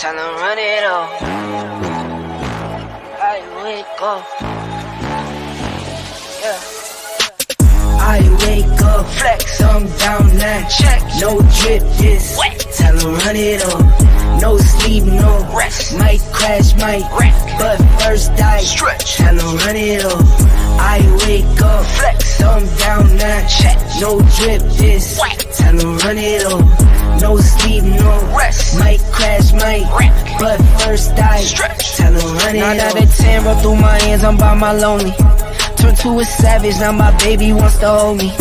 Tell them run it up. I wake up. Yeah. I wake up, flex, I'm down now. Check, no drip, this wet. Tell them run it up. No sleep, no rest. Might crash, might wreck, but first I stretch. Tell them run it up. I wake up, flex, I'm down now. Check, no drip, this wet. Tell them run it up. No sleep, no rest. Might crash, might wreck, but first I stretch. Tell them run it up. Now that 10 roll through my hands, I'm by my lonely. Turned to a savage, now my baby wants to hold me.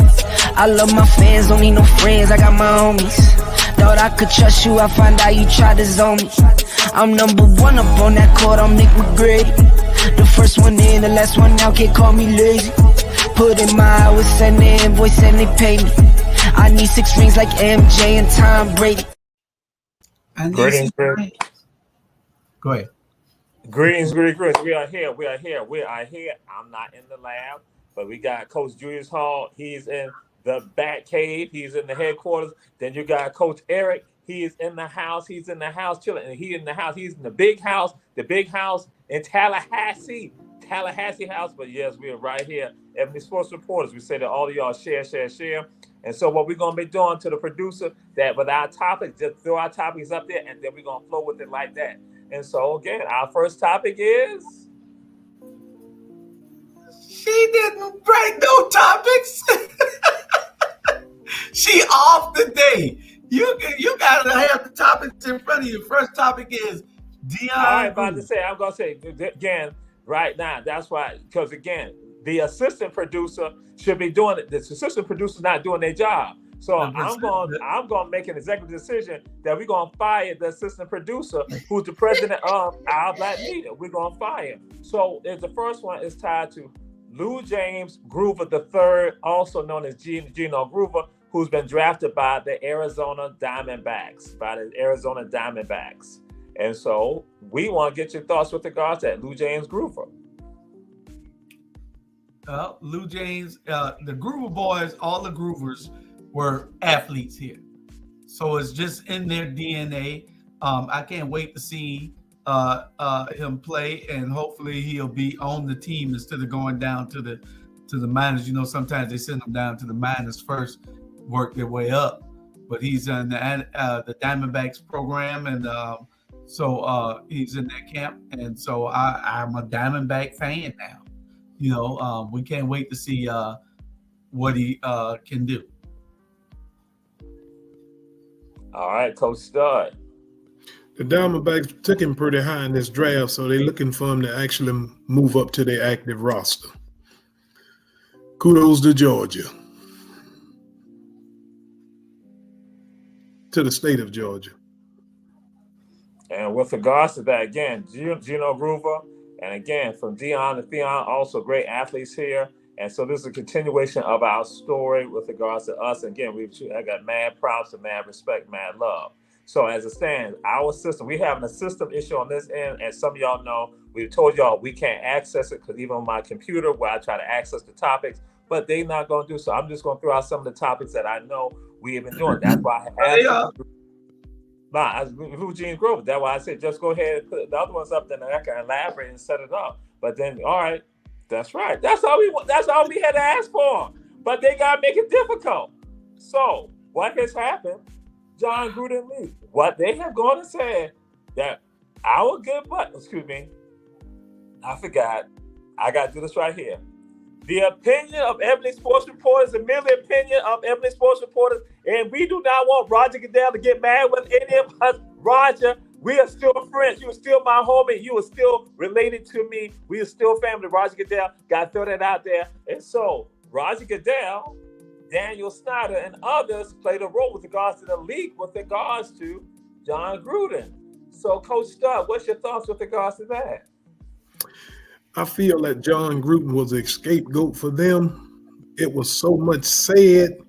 I love my fans, don't need no friends, I got my homies. Thought I could trust you, I find out you tried to zone me. I'm number one up on that court, I'm Nick McGrady. The first one in, the last one out, can't call me lazy. Put in my hours, send the invoice and they pay me. I need 6 rings like MJ and Tom Brady. Greetings. Go ahead. Greetings. We are here. I'm not in the lab, but we got Coach Julius Hall. He's in the Bat Cave. He's in the headquarters. Then you got Coach Eric. He is in the house. He's in the house chilling. And he's in the house. He's in the big house in Tallahassee house. But yes, we are right here. Ebony Sports Reporters. We say that all of y'all share. And so what we're going to be doing to the producer, that with our topics, just throw our topics up there, and then we're going to flow with it like that. And so, again, our first topic is... She didn't break no topics. She off the day. You got to have the topics in front of you. First topic is Dion. I'm going to say, again, right now, that's why, because, again, the assistant producer should be doing it. The assistant producer's not doing their job. So I'm going to make an executive decision that we're going to fire the assistant producer, who's the president of our Black Media. We're going to fire him. So the first one is tied to Lou James Groover III, also known as Gino Groover, who's been drafted by the Arizona Diamondbacks. And so we want to get your thoughts with regards to that, Lou James Groover. Lou James, the Groover boys, all the Groovers were athletes here. So it's just in their DNA. I can't wait to see him play, and hopefully he'll be on the team instead of going down to the minors. You know, sometimes they send them down to the minors first, work their way up. But he's in the Diamondbacks program, and so he's in that camp. And so I'm a Diamondback fan now. You know, we can't wait to see what he can do. All right, Coach Stud. The Diamondbacks took him pretty high in this draft, so they're looking for him to actually move up to their active roster. Kudos to Georgia. To the state of Georgia. And with regards to that, again, Gino Groover, and again, from Dion to Theon, also great athletes here. And so this is a continuation of our story with regards to us. And again, I got mad props and mad respect, mad love. So as it stands, our system, we have a system issue on this end. And some of y'all know, we told y'all we can't access it because even on my computer where I try to access the topics, but they're not going to do so. I'm just going to throw out some of the topics that I know we have been doing. That's why I asked Lou James Grove. That's why I said, just go ahead and put the other ones up, then I can elaborate and set it up. But then, all right, that's right. That's all we had to ask for. But they got to make it difficult. So what has happened? John Gruden league. What they have gone and said that our good butt, I forgot. I got to do this right here. The opinion of Ebony Sports Reporters, the merely opinion of Ebony Sports Reporters, and we do not want Roger Goodell to get mad with any of us. Roger, we are still friends. You are still my homie. You are still related to me. We are still family. Roger Goodell, got to throw that out there. And so Roger Goodell, Daniel Snyder, and others played a role with regards to the league, with regards to John Gruden. So, Coach Stud, what's your thoughts with regards to that? I feel that John Gruden was a scapegoat for them. It was so much said,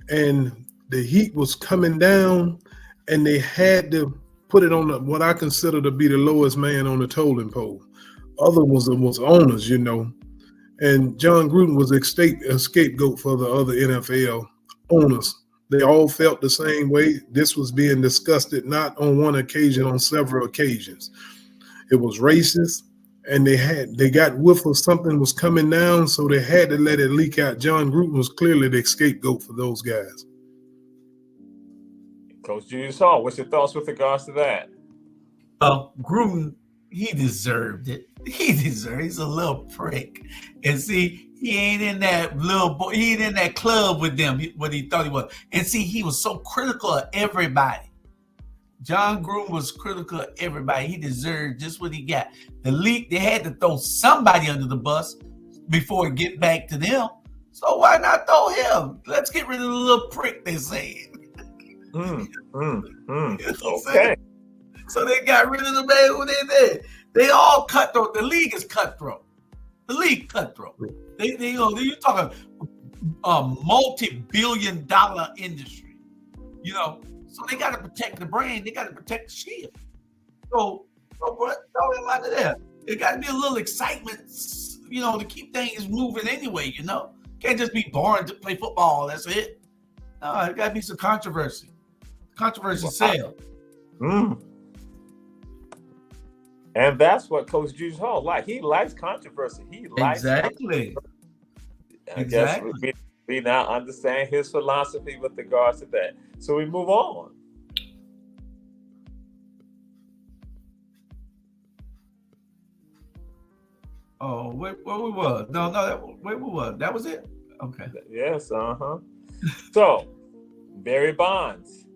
and the heat was coming down, and they had to put it on what I consider to be the lowest man on the totem pole. Other was owners, you know, and John Gruden was a scapegoat for the other NFL owners They all felt the same way. This was being discussed not on one occasion, on several occasions. It was racist, and they got whiff of something was coming down, so they had to let it leak out. John Gruden was clearly the scapegoat for those guys. Coach Julius Hall, what's your thoughts with regards to that? Gruden, he deserved it. He's a little prick. And see, he ain't in that little boy, he ain't in that club with them, what he thought he was. And see, he was so critical of everybody. John Gruden was critical of everybody. He deserved just what he got. The league, they had to throw somebody under the bus before it get back to them. So why not throw him? Let's get rid of the little prick, they're saying. Okay. So they got rid of the man who they did. They all cutthroat. The league is cutthroat. The league cutthroat. You're talking a multi-billion-dollar industry. So they got to protect the brand. They got to protect the shield. So throw him out of there. There got to be a little excitement, to keep things moving anyway. Can't just be boring to play football. That's it. No, it got to be some controversy. Controversy sale. And that's what Coach Julius Hall like. He likes controversy. He likes exactly. I guess we now understand his philosophy with regards to that. So we move on. Oh, where we was? No, where we was? That was it? Okay. Yes, So, Barry Bonds,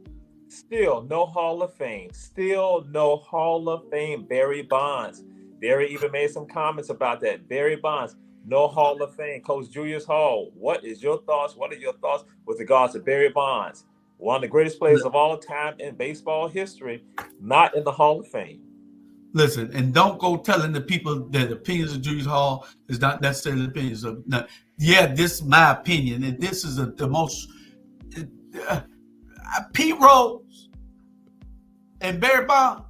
still no Hall of Fame. Still no Hall of Fame, Barry Bonds. Barry even made some comments about that. Barry Bonds, no Hall of Fame. Coach Julius Hall, what are your thoughts with regards to Barry Bonds? One of the greatest players of all time in baseball history, not in the Hall of Fame. Listen, and don't go telling the people that opinions of Julius Hall is not necessarily opinions of. No, yeah, this is my opinion, and this is the most. Pete Rose and Barry Bonds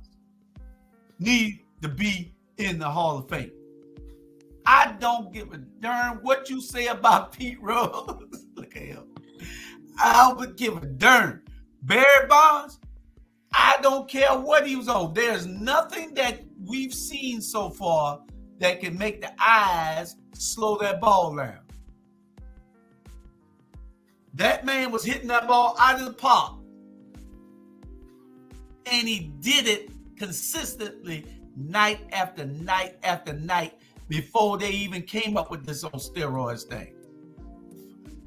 need to be in the Hall of Fame. I don't give a darn what you say about Pete Rose. Look at him. I would give a darn. Barry Bonds, I don't care what he was on. There's nothing that we've seen so far that can make the eyes slow that ball down. That man was hitting that ball out of the park. And he did it consistently night after night after night before they even came up with this whole steroids thing.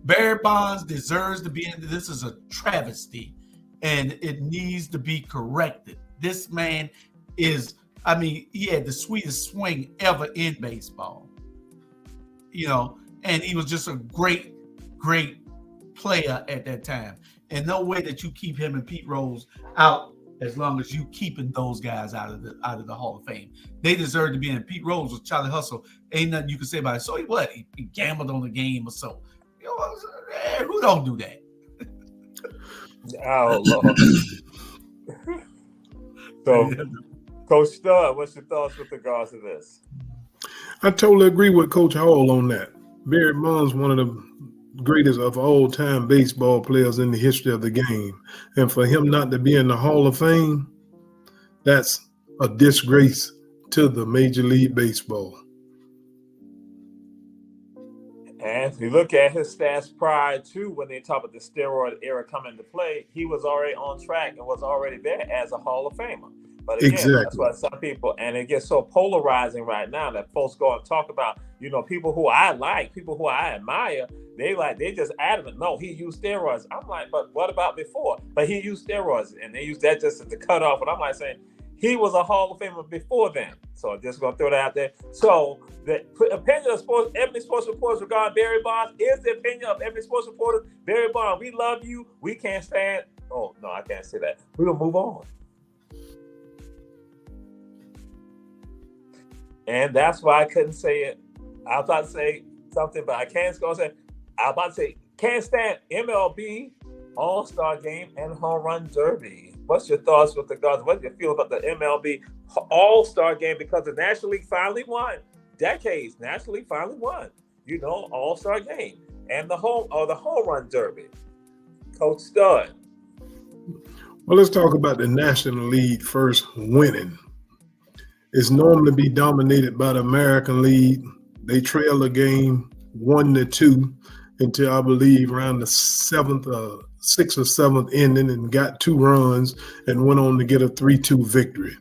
Barry Bonds deserves to be in. This is a travesty, and it needs to be corrected. This man is, he had the sweetest swing ever in baseball. And he was just a great, great player at that time. And no way that you keep him and Pete Rose out as long as you keeping those guys out of the Hall of Fame. They deserve to be in. Pete Rose was Charlie Hustle. Ain't nothing you can say about it. So he gambled on the game or so. Who don't do that? Oh, Lord. So, Coach Stud, what's your thoughts with regards to this? I totally agree with Coach Hall on that. Barry Bonds, one of the greatest of all time baseball players in the history of the game. And for him not to be in the Hall of Fame, that's a disgrace to the Major League Baseball. And if you look at his stats prior to when they talk about the steroid era coming into play, he was already on track and was already there as a Hall of Famer. But again, exactly. That's why some people, and it gets so polarizing right now that folks go and talk about, people who I like, people who I admire, they just adamant, no, he used steroids. I'm like, but what about before? But he used steroids, and they used that just to cut off. And I'm like saying, he was a Hall of Famer before then. So I'm just going to throw that out there. So the opinion of Ebony Sports Reporters regarding Barry Bonds is the opinion of Ebony Sports Reporters. Barry Bonds, we love you. We can't stand. Oh, no, I can't say that. We're going to move on. And that's why I couldn't say it. I was about to say something, but I can't go say. I was about to say, can't stand MLB All-Star Game and Home Run Derby. What's your thoughts with regards? What do you feel about the MLB All-Star Game? Because the National League finally won. Decades, National League finally won. All-Star Game and the home Run Derby. Coach Stud. Well, let's talk about the National League first. Winning is normally be dominated by the American League. They trail the game 1-2 until I believe around the sixth or seventh inning, and got 2 runs and went on to get a 3-2 victory.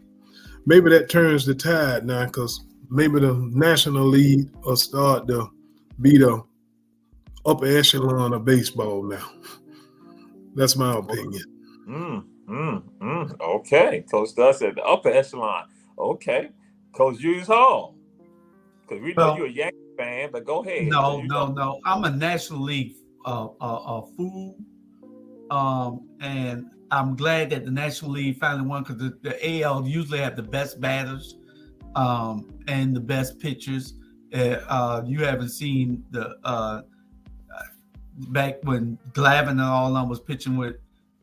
Maybe that turns the tide now, because maybe the National League will start to be the upper echelon of baseball now. That's my opinion. Okay. Coach Stud said the upper echelon. Okay. Coach Julius Hall. Because we know you're a Yankee fan, but go ahead. No. I'm a National League fool. And I'm glad that the National League finally won, because the AL usually have the best batters and the best pitchers. You haven't seen the back when Glavine and all of them was pitching with,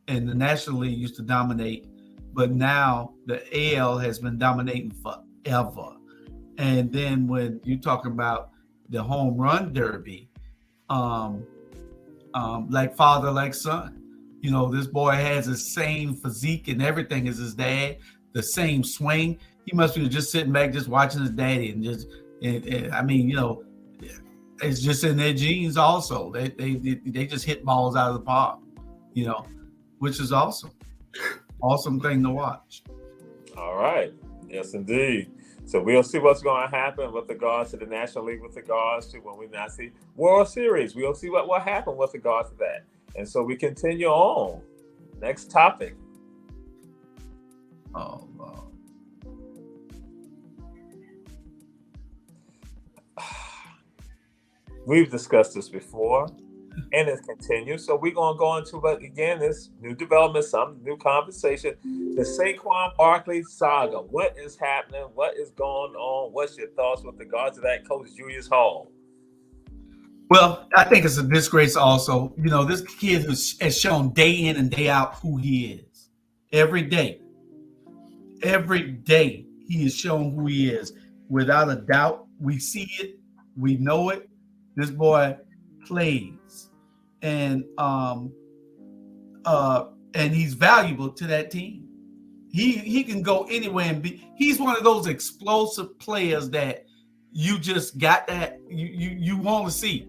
and the National League used to dominate, but now the AL has been dominating forever. And then when you're talking about the home run derby, like father, like son, this boy has the same physique and everything as his dad, the same swing. He must be just sitting back, just watching his daddy, and I mean, it's just in their genes. Also, they just hit balls out of the park, which is awesome thing to watch. All right, yes, indeed. So we'll see what's going to happen with regards to the National League, with regards to when we now see World Series. We'll see what will happen with regards to that. And so we continue on. Next topic. Oh, wow. We've discussed this before, and it continues. So we're going to go into, but again, this new development, some new conversation. The Saquon Barkley saga. What is happening? What is going on? What's your thoughts with regards to that, Coach Julius Hall? Well, I think it's a disgrace also. This kid has shown day in and day out who he is. Every day he has shown who he is. Without a doubt, we see it. We know it. This boy plays. And he's valuable to that team. He can go anywhere and he's one of those explosive players that you just got that you want to see.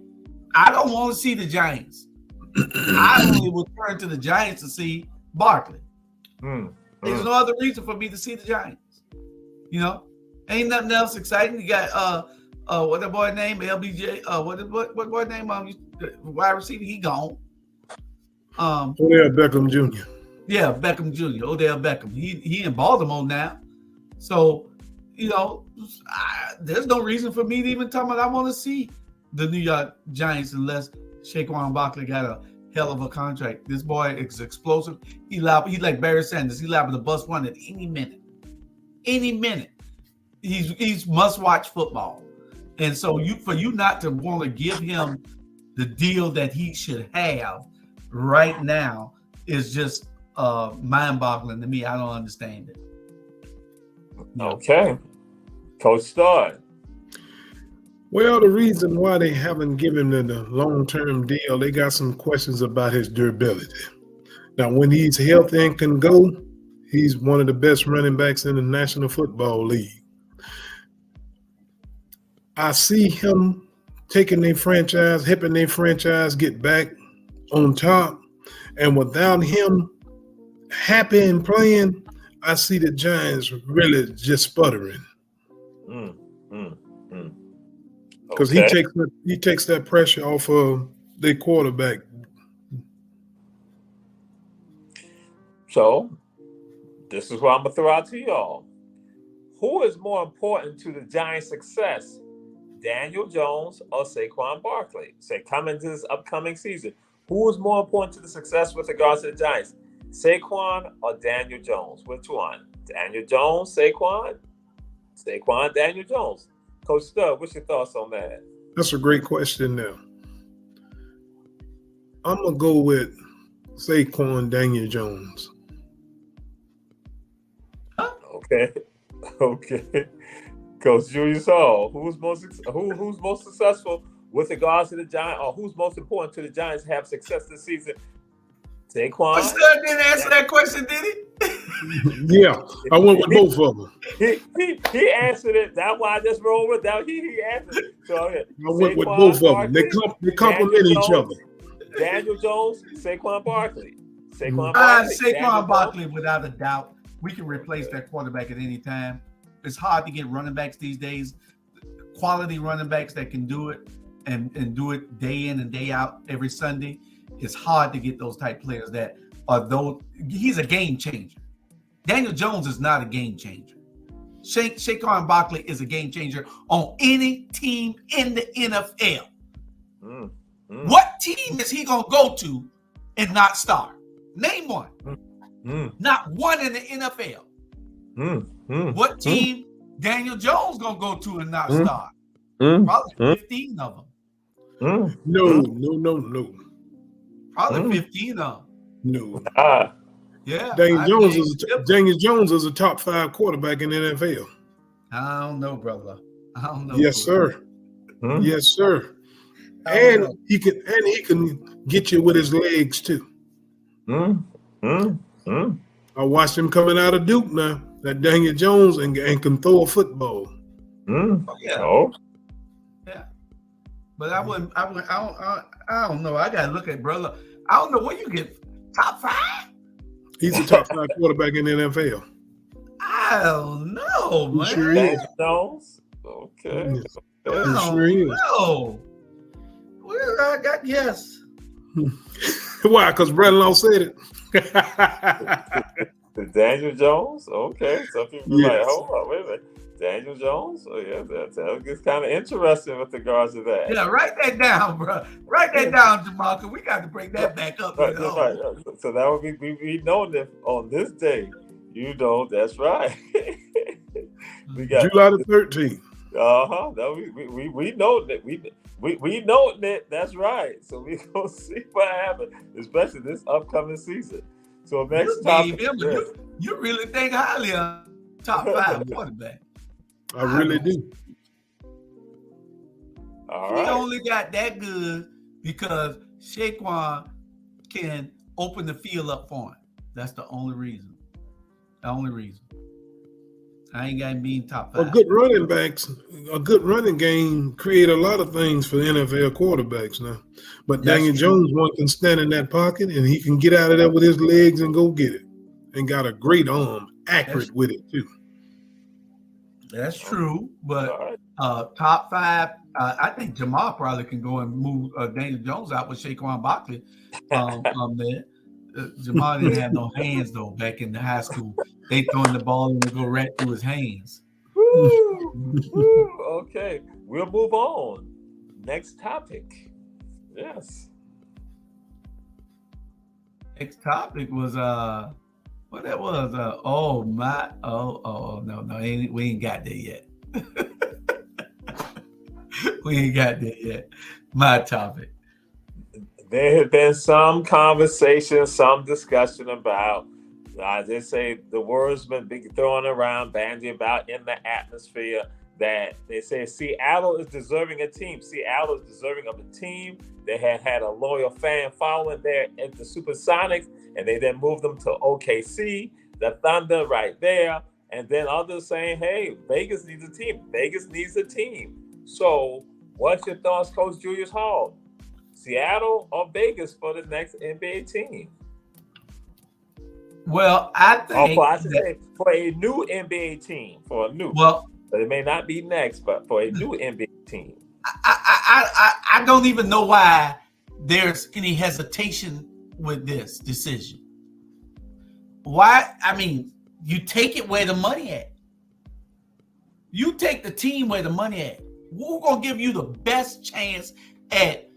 I don't want to see the Giants. I only will turn to the Giants to see Barkley. There's no other reason for me to see the Giants. Ain't nothing else exciting. You got what that boy name? LBJ. What boy name? Wide receiver. He gone. Odell Beckham Jr. Yeah, Beckham Jr. Odell Beckham. He in Baltimore now. So, there's no reason for me to even talk about I want to see the New York Giants unless Saquon Barkley got a hell of a contract. This boy is explosive. He's like Barry Sanders. He's liable to bust one at any minute. Any minute. He's must-watch football. And so for you not to want to give him the deal that he should have right now is just mind-boggling to me. I don't understand it. Okay. Coach Stud. Well, the reason why they haven't given him the long-term deal, they got some questions about his durability. Now, when he's healthy and can go, he's one of the best running backs in the National Football League. I see him taking their franchise, helping their franchise get back on top. And without him happy and playing, I see the Giants really just sputtering. Because he takes that pressure off of their quarterback. So this is what I'm gonna throw out to y'all. Who is more important to the Giants' success, Daniel Jones or Saquon Barkley? Say coming to this upcoming season, who is more important to the success with regards to the Giants, Saquon or Daniel Jones? Which one? Daniel Jones, Saquon, Daniel Jones. Coach Stud, what's your thoughts on that? That's a great question now. I'm going to go with Saquon Daniel Jones. Okay. Coach Julius Hall, who's most successful with regards to the Giants, or who's most important to the Giants to have success this season? Saquon. Stud didn't answer that question, did he? Yeah, I went with both of them. He answered it. That's why I just rolled with that. He answered it. So I went with both of them. They complement each other. Daniel Jones, Saquon Barkley. Saquon Barkley, without a doubt. We can replace that quarterback at any time. It's hard to get running backs these days. Quality running backs that can do it and do it day in and day out every Sunday. It's hard to get those type players that are those. He's a game changer. Daniel Jones is not a game changer. Saquon Barkley is a game changer on any team in the NFL. What team is he going to go to and not start? Name one. Not one in the NFL. What team Daniel Jones going to go to and not start? Probably 15 of them. No. Probably 15 of them. No. Yeah. Daniel Jones is a top 5 quarterback in the NFL. I don't know, brother. I don't know. Yes, sir. Yes, sir. And he can get you with his legs too. I watched him coming out of Duke now. That Daniel Jones and can throw a football. Yeah. But I don't know. I gotta look at brother. I don't know what you get. Top 5? He's a top 5 quarterback in the NFL. I don't know, man. Sure is. Jones. Okay. Yes. Sure is. No. Well, I got yes. Why? Because brother-in-law said it. Daniel Jones. Okay. Some people Yes. are like, hold on, wait a minute. Daniel Jones? Oh, yeah, that gets kind of interesting with regards to that. Yeah, write that down, bro. Write that down, Jamal, because we got to bring that back up. Right. So that would be we know that on this day, that's right. We got July the 13th. We know that we know that that's right. So we gonna see what happens, especially this upcoming season. So next topic. You really think highly of top 5 quarterback. I really do. All He right. only got that good because Saquon can open the field up for him. That's the only reason. I ain't got him being top 5. A good running backs, a good running game create a lot of things for NFL quarterbacks now. But Daniel Jones, one can stand in that pocket and he can get out of there with his legs and go get it. And got a great arm, accurate with it too. That's true, but top 5, I think Jamal probably can go and move Daniel Jones out with Saquon Barkley there. Jamal didn't have no hands though back in the high school. They throwing the ball and go right through his hands. Woo. Okay, we'll move on. Next topic. Yes. Next topic was what that was. No, we ain't got there yet. We ain't got there yet. My topic. There had been some conversation, some discussion about, they say the words been thrown around, bandied about in the atmosphere, that they say Seattle is deserving a team. Seattle is deserving of a team. They had a loyal fan following there at the Supersonics, and they then moved them to OKC, the Thunder right there. And then others saying, hey, Vegas needs a team. Vegas needs a team. So what's your thoughts, Coach Julius Hall? Seattle or Vegas for the next NBA team? Well, I think for a new NBA team, but it may not be next, but for a new NBA team. I don't even know why there's any hesitation with this decision. Why? I mean, you take it where the money at. You take the team where the money at. Who's gonna give you the best chance at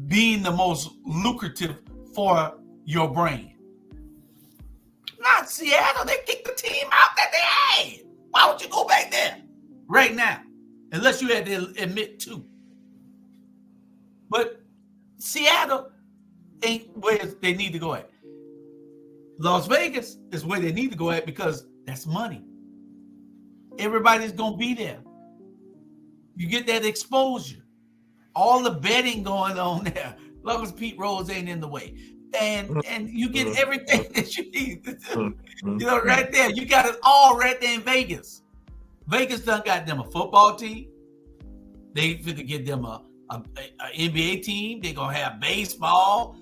being the most lucrative for your brand? Not Seattle. They kicked the team out that they had. Why would you go back there right now? Unless you had to admit to. But Seattle ain't where they need to go at. Las Vegas is where they need to go at because that's money. Everybody's going to be there. You get that exposure. All the betting going on there. As long as Pete Rose ain't in the way. and you get everything that you need. Mm-hmm. Right there. You got it all right there in Vegas. Vegas done got them a football team. They finna get them a NBA team. They gonna have baseball.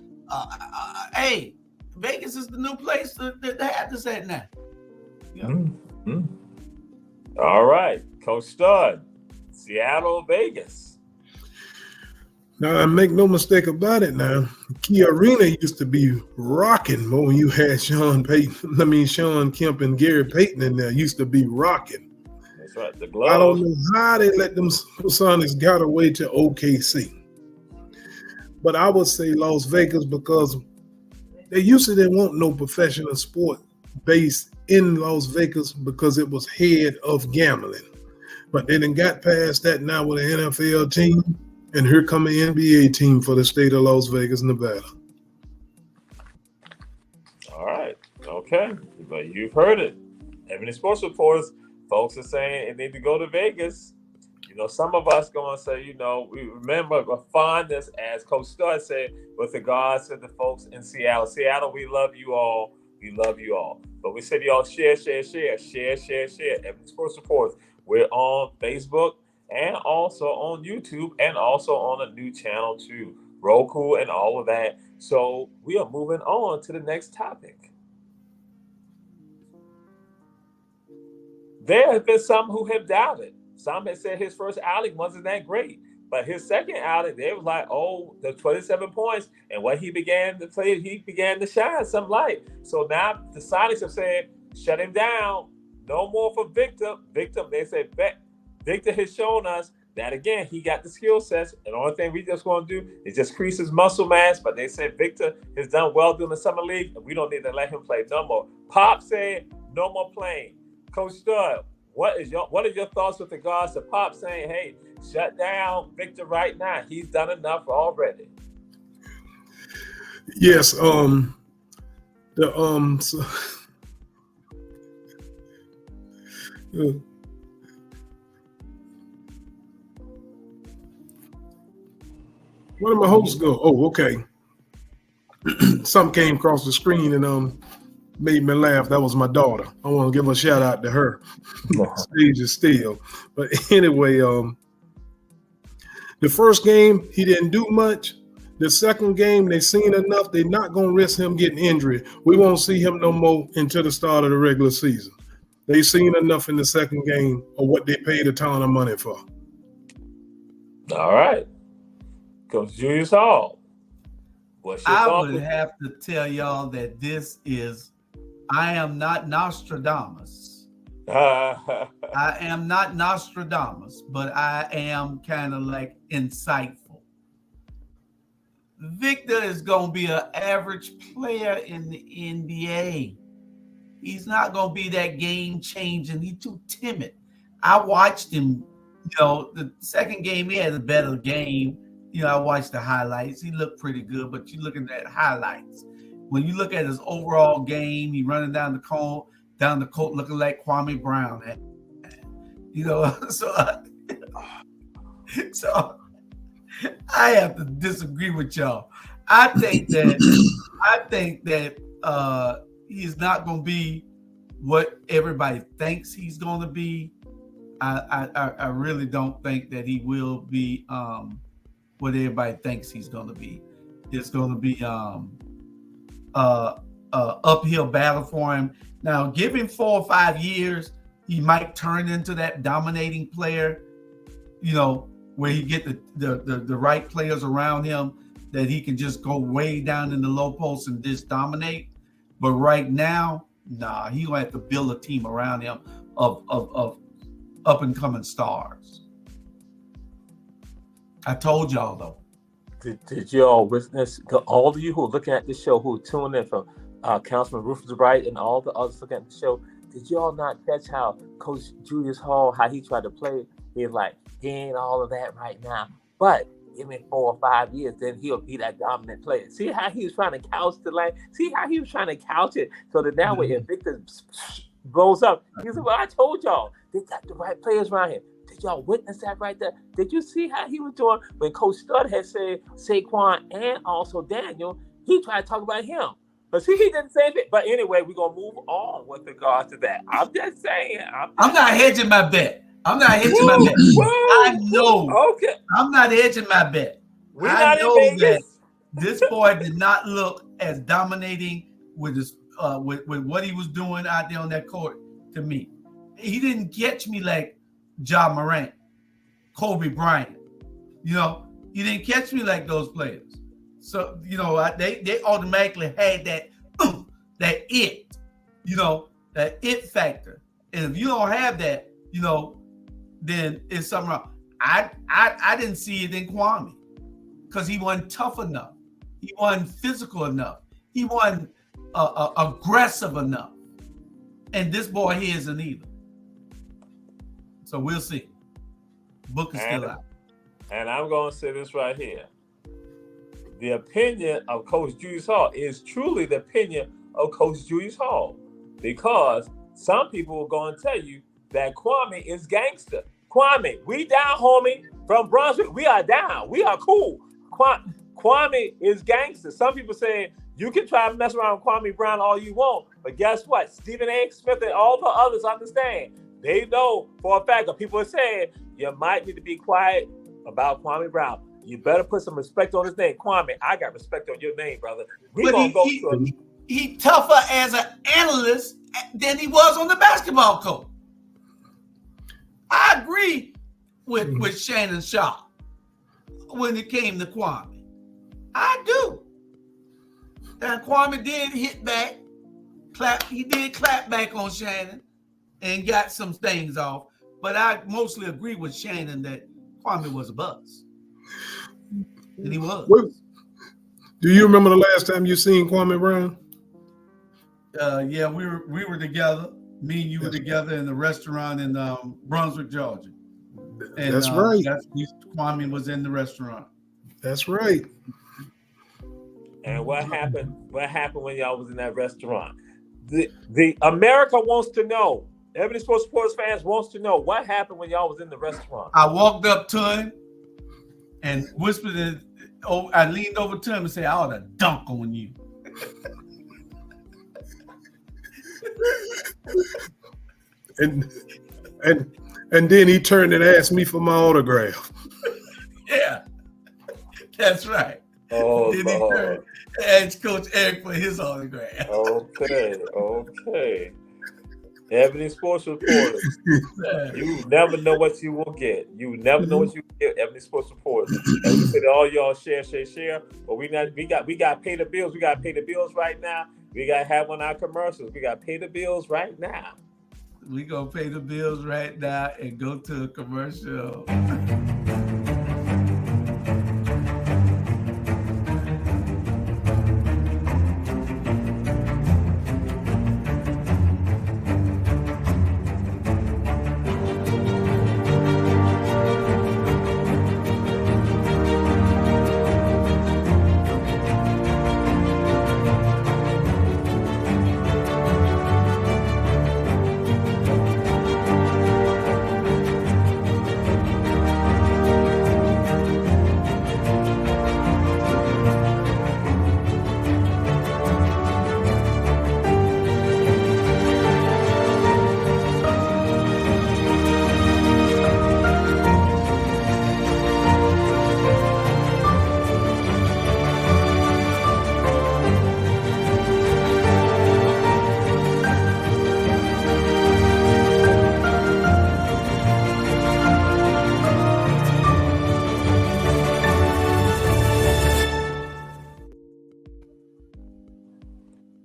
Hey, Vegas is the new place to have this at now. Yeah. Mm-hmm. All right, Coach Stud, Seattle, Vegas. Now, make no mistake about it now, Key Arena used to be rocking when you had Sean Kemp and Gary Payton in there. Used to be rocking. That's right, the gloves. I don't know how they let them Sonics got away to OKC. But I would say Las Vegas because they usually didn't want no professional sport based in Las Vegas because it was head of gambling. But they done got past that now with an NFL team, and here come an NBA team for the state of Las Vegas, Nevada. All right, okay, but you've heard it. Ebony Sports Reporters, folks are saying it need to go to Vegas. Some of us going to say, we remember the fondness, as Coach Stud said, with regards to the folks in Seattle. Seattle, we love you all. We love you all. But we said, y'all share. Ebony Sports Reporters. We're on Facebook and also on YouTube and also on a new channel too, Roku and all of that. So we are moving on to the next topic. There have been some who have doubted. Some have said his first outing wasn't that great, but his second outing, they was like, the 27 points and what he began to play, he began to shine some light. So now the Sonics have said, shut him down. No more for Victor. They said, Victor has shown us that, again, he got the skill sets. And the only thing we just want to do is just increase his muscle mass. But they said Victor has done well during the summer league, and we don't need to let him play no more. Pop said, no more playing. Coach Stud, what are your thoughts with regards to Pop saying, hey, shut down Victor right now? He's done enough already. Yes, where did my hosts go? Oh, okay. Something came across the screen and made me laugh. That was my daughter. I want to give a shout out to her. Stage is still. But anyway, the first game, he didn't do much. The second game, they seen enough. They're not going to risk him getting injured. We won't see him no more until the start of the regular season. They seen enough in the second game of what they paid a ton of money for. All right. Coach Julius Hall. I would have to tell y'all that I am not Nostradamus. I am not Nostradamus, but I am kind of like insightful. Victor is going to be an average player in the NBA. He's not going to be that game changing. He's too timid. I watched him, the second game, he had a better game. I watched the highlights. He looked pretty good, but you're looking at highlights. When you look at his overall game, he running down the court looking like Kwame Brown. So I have to disagree with y'all. I think that he's not going to be what everybody thinks he's going to be. I really don't think that he will be what everybody thinks he's going to be. It's going to be uphill battle for him. Now, give him 4 or 5 years, he might turn into that dominating player, where he get the right players around him that he can just go way down in the low post and just dominate. But right now, he gonna have to build a team around him of up and coming stars. I told y'all though. Did y'all witness, all of you who are looking at this show, who tuned in from Councilman Rufus Wright and all the others looking at the show, did y'all not catch how Coach Julius Hall, how he tried to play? He's like, he ain't all of that right now, but give me 4 or 5 years, then he'll be that dominant player. See how he was trying to couch the line? See how he was trying to couch it so that now when Victor blows up, he said, well, I told y'all, they got the right players around here. Did y'all witness that right there? Did you see how he was doing when Coach Stud had said Saquon and also Daniel? he tried to talk about him. But see, he didn't say anything. But anyway, we're gonna move on with regards to that. I'm just saying. I'm not hedging my bet. I'm not hedging my bet. I know. Okay. I'm not hedging my bet. We're I not know in that Vegas. this boy did not look as dominating with his with what he was doing out there on that court to me. He didn't catch me like Ja Morant, Kobe Bryant. You know, he didn't catch me like those players. So, you know, they automatically had that it, you know, that it factor. And if you don't have that, you know, then it's something wrong. I didn't see it in Kwame because he wasn't tough enough. He wasn't physical enough. He wasn't aggressive enough. And this boy here isn't either. So we'll see. Book is still out. And I'm going to say this right here. The opinion of Coach Julius Hall is truly the opinion of Coach Julius Hall, because some people are going to tell you that Kwame is gangster. Kwame, we down, homie, from Brunswick. We are down. We are cool. Kwame is gangster. Some people say you can try to mess around with Kwame Brown all you want, but guess what? Stephen A. Smith and all the others understand. They know for a fact that people are saying you might need to be quiet about Kwame Brown. You better put some respect on his name. Kwame, I got respect on your name, brother. We're going to go to he tougher as an analyst than he was on the basketball court. I agree with Shannon Sharp when it came to Kwame. I do. And Kwame did hit back, he did clap back on Shannon and got some things off. But I mostly agree with Shannon that Kwame was a buzz. And he was. Do you remember the last time you seen Kwame Brown? Yeah, we were together. Me and you were together in the restaurant in Brunswick, Georgia. And, that's right. Kwame was in the restaurant. That's right. And what happened? What happened when y'all was in that restaurant? The America wants to know. Ebony Sports fans wants to know what happened when y'all was in the restaurant. I walked up to him and whispered. I leaned over to him and said, "I ought to dunk on you." and then he turned and asked me for my autograph. Yeah, that's right. Oh, then he turned and asked Coach Eric for his autograph. Okay. Ebony Sports Reporters. You never know what you will get. You never know what you will get. Ebony Sports Reporters. And we said all y'all share. But we got to pay the bills. We got to pay the bills right now. We got to have on our commercials. We got to pay the bills right now. We gonna pay the bills right now and go to a commercial.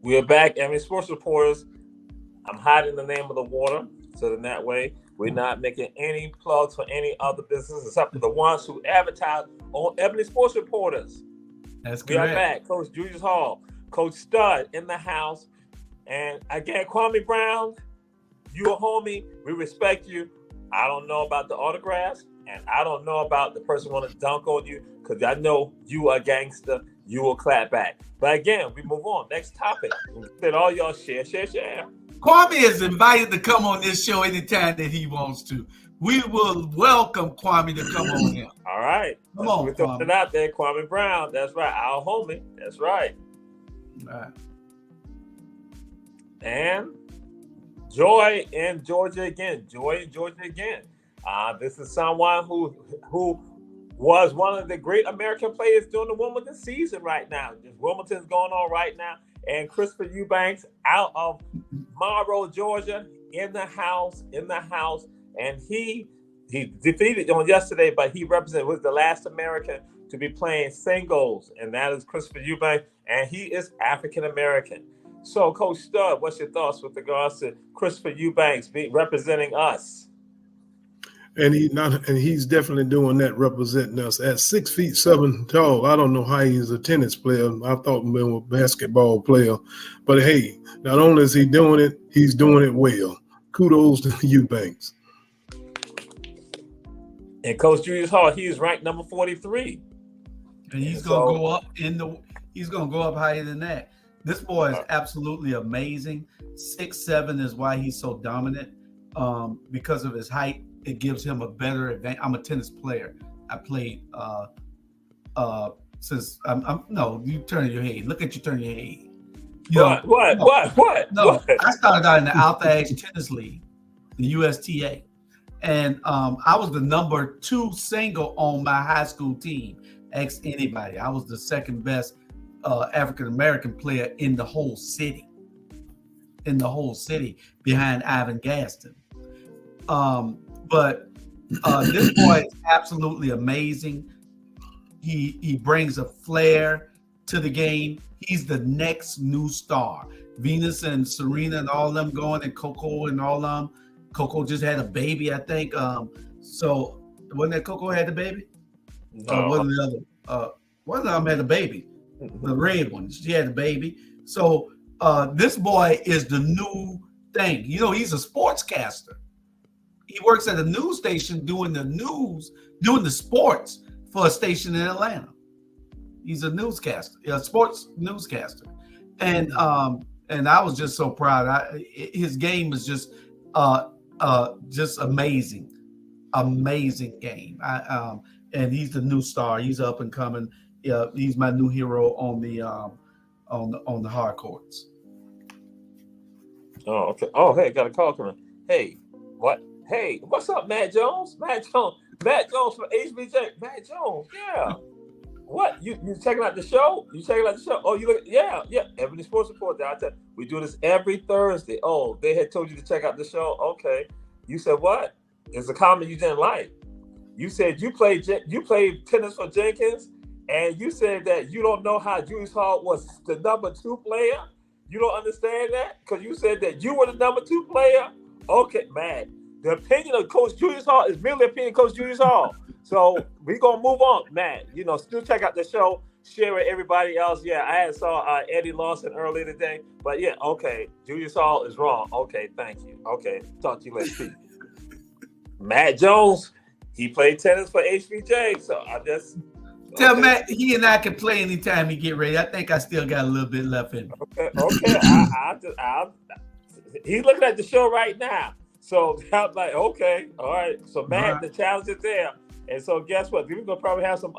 We're back, Ebony Sports Reporters. I'm hiding the name of the water, so in that way, we're not making any plugs for any other business except for the ones who advertise on Ebony Sports Reporters. That's correct. We are back. Coach Julius Hall, Coach Stud in the house. And again, Kwame Brown, you a homie. We respect you. I don't know about the autographs, and I don't know about the person want to dunk on you, because I know you are a gangster. You will clap back. But again, we move on. Next topic. Then all y'all share. Kwame is invited to come on this show anytime that he wants to. We will welcome Kwame to come on here. All right. Come on, we're throwing it out there. Kwame Brown. That's right. Our homie. That's right. Right. And Joy in Georgia again. This is someone who was one of the great American players during the Wimbledon season right now. Wimbledon's going on right now. And Christopher Eubanks out of Monroe, Georgia, in the house. And he defeated on yesterday, but he was the last American to be playing singles, and that is Christopher Eubanks, and he is African American. So, Coach Stud, what's your thoughts with regards to Christopher Eubanks representing us? And he's definitely doing that, representing us at 6'7" tall. I don't know how he's a tennis player. I thought he was a basketball player, but hey, not only is he doing it, he's doing it well. Kudos to Eubanks. And Coach Julius Hall, he is ranked number 43, and he's gonna go up He's gonna go up higher than that. This boy is absolutely amazing. 6'7" is why he's so dominant. Because of his height, it gives him a better advantage. I'm a tennis player. I played since no, you turn your head. Look at you turn your head. What? No, I started out in the Alpha Age Tennis League, the USTA. And I was the number 2 single on my high school team. Ask anybody. I was the second best African-American player in the whole city. Behind Ivan Gaston. But this boy is absolutely amazing. He brings a flair to the game. He's the next new star. Venus and Serena and all them going, and Coco and all them. Coco just had a baby, I think. So wasn't that Coco had the baby? No. One of the other. One of them had a baby. The red one. She had a baby. So this boy is the new thing. You know, he's a sportscaster. He works at a news station doing the news, doing the sports for a station in Atlanta. He's a newscaster, a sports newscaster. And I was just so proud. His game is just amazing game. And he's the new star. He's up and coming. He's my new hero on the hard courts. Oh, okay. Oh, hey, got a call coming. Hey, what? Hey, what's up, Matt Jones? Matt Jones from HBJ. Matt Jones, yeah. What? You checking out the show? Oh, you look? Yeah. Ebony Sports Report. We do this every Thursday. Oh, they had told you to check out the show. Okay. You said what? It's a comment you didn't like. You said you played tennis for Jenkins, and you said that you don't know how Julius Hall was the number 2 player. You don't understand that because you said that you were the number 2 player. Okay, man. The opinion of Coach Julius Hall is merely opinion of Coach Julius Hall. So we're going to move on, man. Still check out the show. Share with everybody else. Yeah, I saw Eddie Lawson earlier today. But yeah, okay. Julius Hall is wrong. Okay, thank you. Okay, talk to you later. Matt Jones, he played tennis for HBJ. So I just... Tell Matt he and I can play anytime he get ready. I think I still got a little bit left in me. Okay. He's looking at the show right now. So I'm like, okay, all right. So Matt, the challenge is there. And so guess what? We're gonna probably have some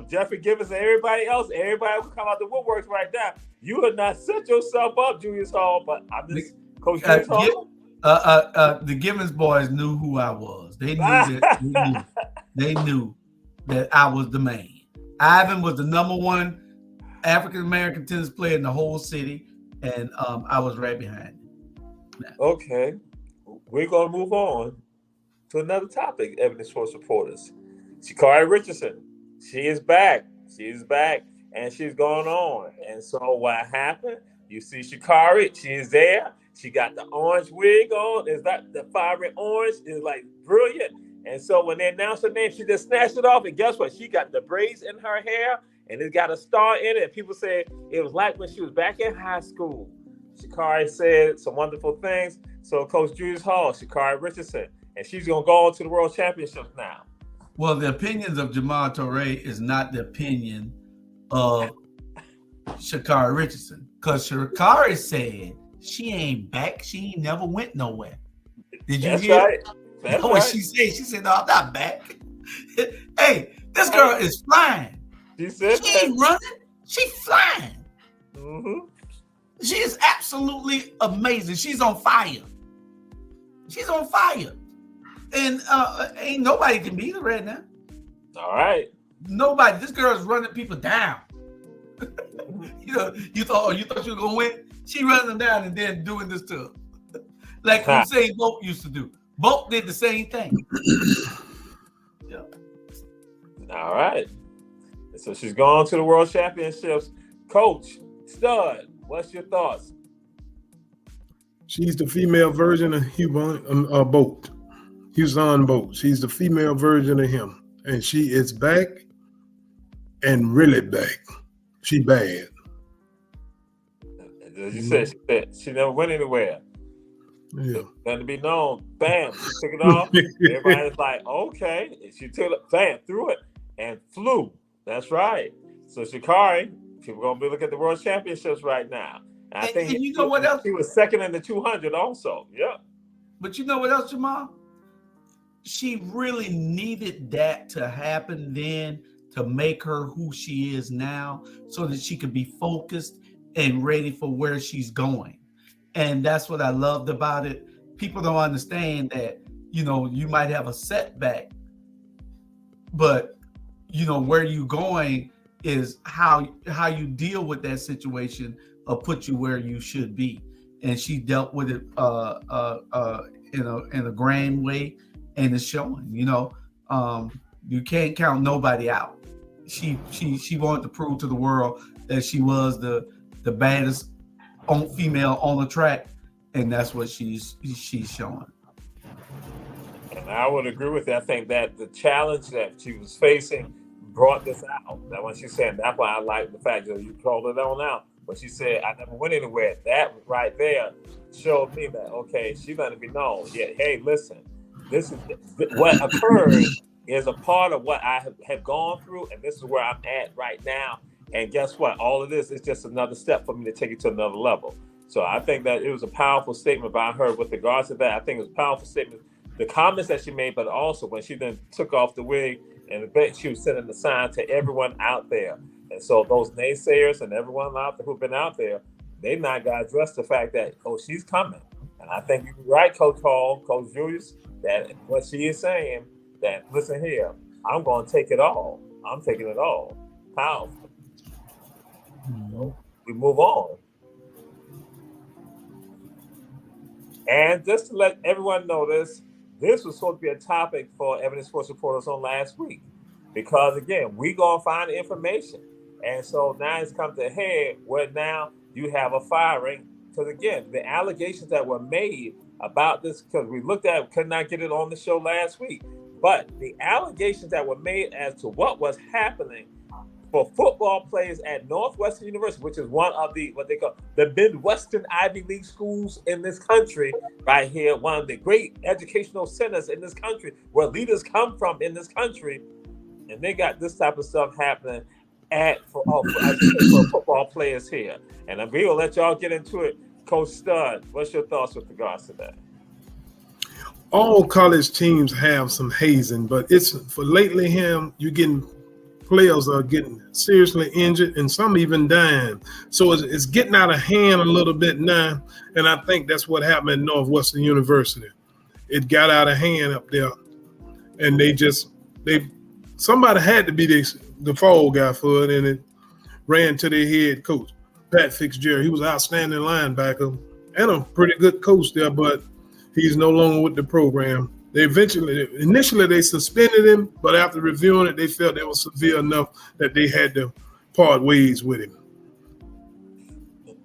Jeffrey Gibbons and everybody else. Everybody will come out the woodworks right now. You have not set yourself up, Julius Hall, but I'm just Coach Julius Hall. The Gibbons boys knew who I was. They knew that they knew that I was the man. Ivan was the number 1 African American tennis player in the whole city, and I was right behind him. Okay, we're gonna move on to another topic. Ebony Sports Reporters, Sha'Carri Richardson, she is back, and she's going on. And so what happened? You see Sha'Carri, she is there. She got the orange wig on. Is that the fiery orange? Is like brilliant. And so when they announced her name, she just snatched it off. And guess what? She got the braids in her hair, and it got a star in it. And people said it was like when she was back in high school. Sha'Carri said some wonderful things. So Coach Julius Hall, Sha'Carri Richardson, and she's going to go on to the World Championships now. Well, the opinions of Jamal Torre is not the opinion of Sha'Carri Richardson, because Sha'Carri said she ain't back. She ain't never went nowhere. Did you hear? Right. That's what she said? She said, "No, I'm not back." Hey, this girl is flying. She said she ain't running. She flying. Mm-hmm. She is absolutely amazing. She's on fire. She's on fire. And ain't nobody can beat her right now. All right. Nobody. This girl is running people down. You thought you were gonna win. She running them down and then doing this to her, like Usain Bolt used to do. Bolt did the same thing. Yeah. All right. So she's gone to the World Championships. Coach Stud, what's your thoughts? She's the female version of Bolt. Usain Bolt. She's the female version of him, and she is back, and really back. She bad. As you said, she never went anywhere. Yeah. Nothing to be known. Bam, she took it off. Everybody's like, okay. And she took it, bam, threw it, and flew. That's right. So Sha'Carri, people gonna be looking at the World Championships right now. And I think you know what else? She was second in the 200 also. Yeah. But you know what else, Jamal? She really needed that to happen then to make her who she is now, so that she could be focused and ready for where she's going. And that's what I loved about it. People don't understand that, you might have a setback, but where you're going is how you deal with that situation or put you where you should be. And she dealt with it in a grand way, and it's showing. You can't count nobody out. She wanted to prove to the world that she was the baddest female on the track, and that's what she's showing. And I would agree with that. I think that the challenge that she was facing brought this out. That when she said, that's why I like the fact that you called it on out. When she said, I never went anywhere, that right there showed me that, okay, she's going to be known. Yeah, hey, listen, this is what occurred is a part of what I have gone through, and this is where I'm at right now. And guess what? All of this is just another step for me to take it to another level. So I think that it was a powerful statement by her with regards to that. I think it was a powerful statement, the comments that she made, but also when she then took off the wig and she was sending the sign to everyone out there. And so those naysayers and everyone out there who've been out there, they not got to address the fact that, oh, she's coming. And I think you're right, Coach Hall, Coach Julius, that what she is saying, that, listen here, I'm going to take it all. I'm taking it all. Powerful. We move on. And just to let everyone know this was supposed to be a topic for Ebony Sports Reporters on last week. Because, again, we going to find the information. And so now it's come to a head where now you have a firing. Because, again, the allegations that were made about this, because we looked at, could not get it on the show last week. But the allegations that were made as to what was happening for football players at Northwestern University, which is one of the, what they call the Midwestern Ivy League schools in this country, right here, one of the great educational centers in this country, where leaders come from in this country, and they got this type of stuff happening for football players here. And we will let y'all get into it. Coach Stud, what's your thoughts with regards to that? All college teams have some hazing, but it's for lately you're getting players are getting seriously injured and some even dying. So it's getting out of hand a little bit now. And I think that's what happened at Northwestern University. It got out of hand up there. And somebody had to be the fall guy for it, and it ran to their head coach, Pat Fitzgerald. He was an outstanding linebacker and a pretty good coach there, but he's no longer with the program. Initially they suspended him, but after reviewing it, they felt it was severe enough that they had to part ways with him.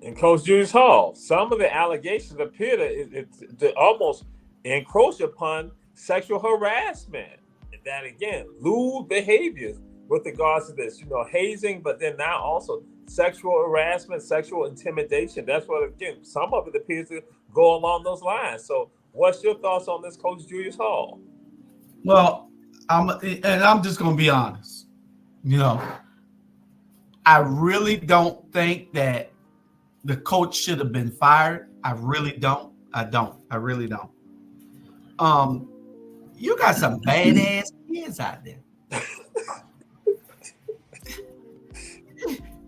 And Coach Julius Hall, some of the allegations appear to almost encroach upon sexual harassment. That again, lewd behaviors with regards to this, hazing, but then now also sexual harassment, sexual intimidation. That's what, again, some of it appears to go along those lines. So what's your thoughts on this, Coach Julius Hall? Well, I'm just going to be honest. I really don't think that the coach should have been fired. I really don't. I really don't. You got some badass kids out there.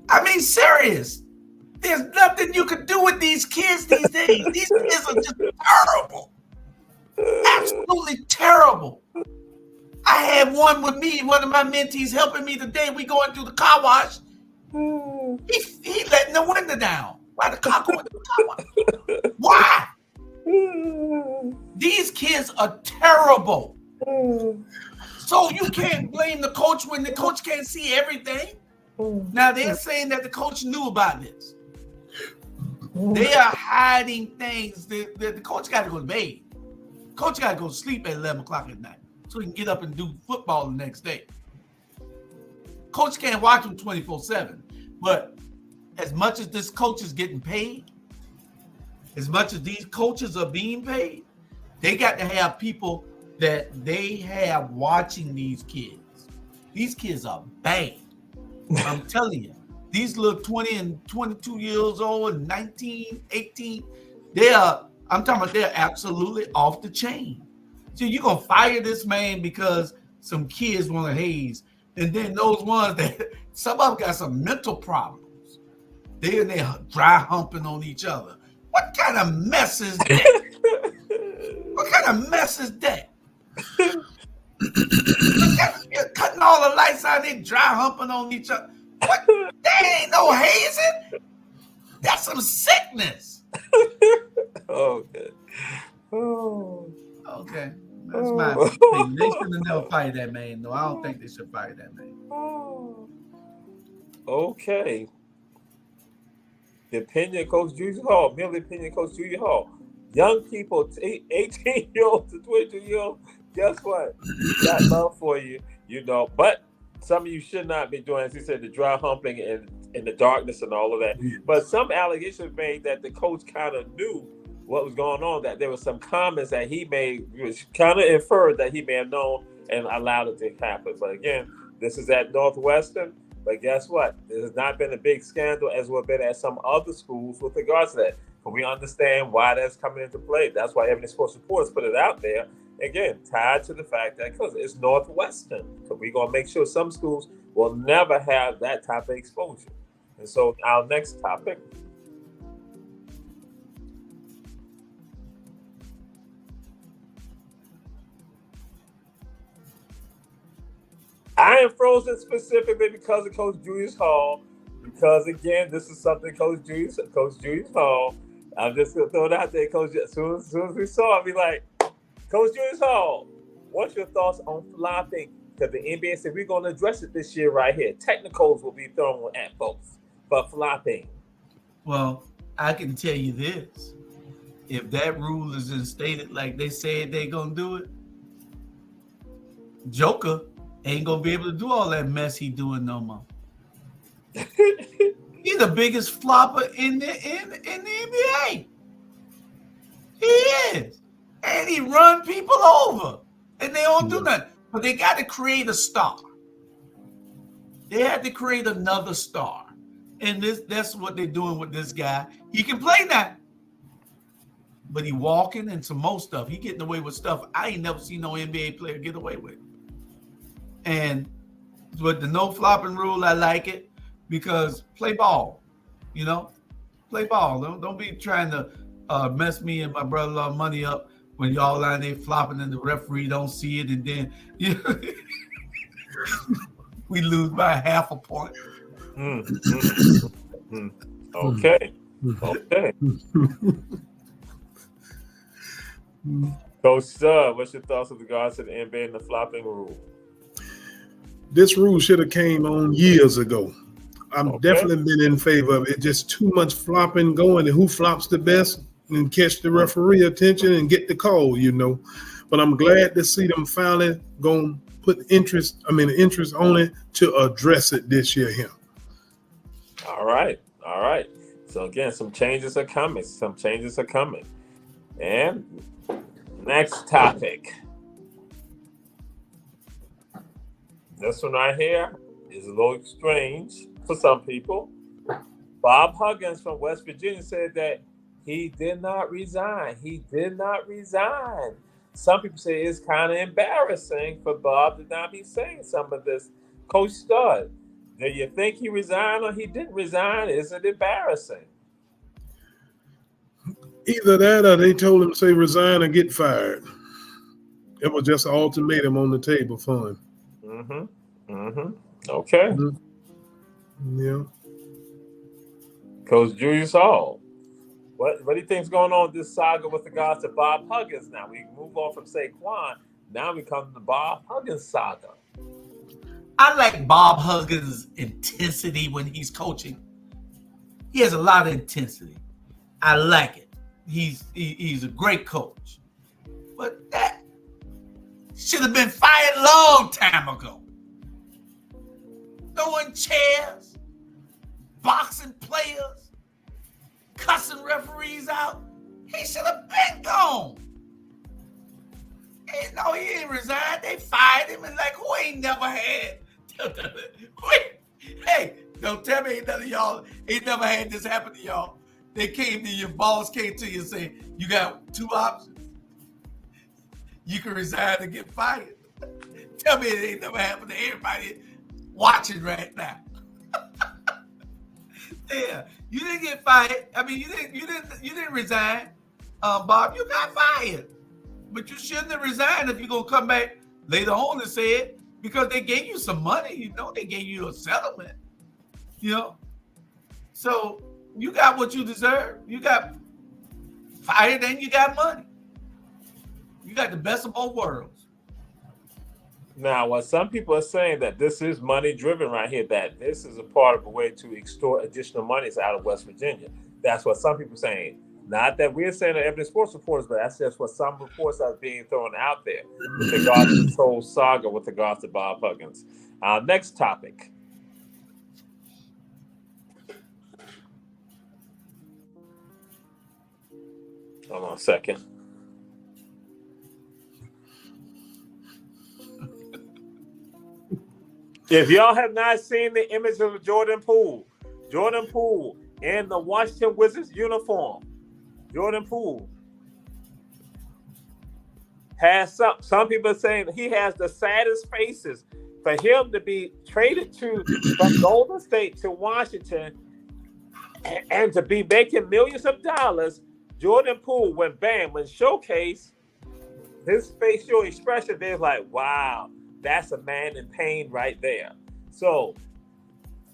I mean, serious. There's nothing you can do with these kids these days. These kids are just terrible. Absolutely terrible. I had one with me, one of my mentees helping me today. We going through the car wash. He letting the window down. Why the car going through the car wash? Why? These kids are terrible. So you can't blame the coach when the coach can't see everything. Now they're saying that the coach knew about this. They are hiding things. The coach got to go to bed. Coach got to go to sleep at 11 o'clock at night so he can get up and do football the next day. Coach can't watch him 24/7. But as much as this coach is getting paid, as much as these coaches are being paid, they got to have people that they have watching these kids. These kids are bad. I'm telling you. These little 20 and 22 years old, and 19, 18, I'm talking about they're absolutely off the chain. So you're going to fire this man because some kids want to haze. And then those ones that, some of them got some mental problems. They're dry humping on each other. What kind of mess is that? What kind of mess is that? You're cutting all the lights out, they dry humping on each other. What? There ain't no hazing. That's some sickness. Okay. Oh. Okay. That's my opinion. They should have never fired that man. No, I don't think they should fire that man. Okay. The opinion of Coach Julius Hall, merely opinion of Coach Julius Hall. Young people, 18-year-olds to 22-year-olds, guess what? Got love for you, but some of you should not be doing, as he said, the dry humping and in the darkness and all of that. But some allegations made that the coach kind of knew what was going on, that there were some comments that he made, which kind of inferred that he may have known and allowed it to happen. But again, this is at Northwestern. But guess what? There has not been a big scandal as well been at some other schools with regards to that. But we understand why that's coming into play. That's why Ebony Sports Reports put it out there. Again, tied to the fact that because it's Northwestern. So we're going to make sure some schools will never have that type of exposure. And so our next topic. I am frozen specifically because of Coach Julius Hall. Because again, this is something Coach Julius Hall. I'm just gonna throw it out there, Coach. As soon as we saw it, be like, Coach Julius Hall, what's your thoughts on flopping? Because the NBA said we're gonna address it this year right here. Technicals will be thrown at folks for flopping. Well, I can tell you this. If that rule is instated like they said they're gonna do it, Joker ain't gonna be able to do all that mess he doing no more. He's the biggest flopper in the NBA. He is. And he run people over. And they don't do nothing. But they got to create a star. They had to create another star. And that's what they're doing with this guy. He can play now. But he walking and some more stuff. He getting away with stuff I ain't never seen no NBA player get away with. And with the no flopping rule, I like it because play ball, play ball. Don't be trying to mess me and my brother-in-law money up when y'all out there flopping and the referee don't see it, and then we lose by half a point. Okay. Coach Sub, what's your thoughts with regards to the NBA and the flopping rule? This rule should have came on years ago. I'm definitely been in favor of it. Just too much flopping going, and who flops the best and catch the referee attention and get the call, But I'm glad to see them finally going to put interest on it to address it this year here. All right. So again, some changes are coming. And next topic. This one right here is a little strange for some people. Bob Huggins from West Virginia said that he did not resign. Some people say it's kind of embarrassing for Bob to not be saying some of this. Coach Stud, do you think he resigned or he didn't resign? Is it embarrassing? Either that or they told him to say resign or get fired. It was just an ultimatum on the table for him. Okay. Yeah. Coach Julius Hall. What do you think's going on with this saga with regards to Bob Huggins now? We move on from Saquon. Now we come to the Bob Huggins saga. I like Bob Huggins' intensity when he's coaching. He has a lot of intensity. I like it. He's a great coach. But that should have been fired long time ago. Throwing chairs, boxing players, cussing referees out. He should have been gone. No, he didn't resign. They fired him, and like, who ain't never had? Hey, don't tell me none of y'all ain't never had this happen to y'all. They came to your boss, came to you and said, you got two options. You can resign and get fired. Tell me it ain't never happened to everybody watching right now. Yeah, you didn't get fired. I mean, you didn't resign, Bob. You got fired, but you shouldn't have resigned if you're gonna come back later on and say it, because they gave you some money. You know, they gave you a settlement. You know, so you got what you deserve. You got fired and you got money. You got the best of both worlds. Now, what some people are saying that this is money driven right here, that this is a part of a way to extort additional monies out of West Virginia. That's what some people are saying. Not that we're saying that Ebony Sports reporters, but that's just what some reports are being thrown out there with regards to this whole saga with regards to Bob Huggins. Next topic. Hold on a second. If y'all have not seen the image of Jordan Poole in the Washington Wizards uniform, Jordan Poole has some people are saying he has the saddest faces. For him to be traded from Golden State to Washington and to be making millions of dollars, Jordan Poole, when showcased his facial expression, they're like, wow, that's a man in pain right there. So,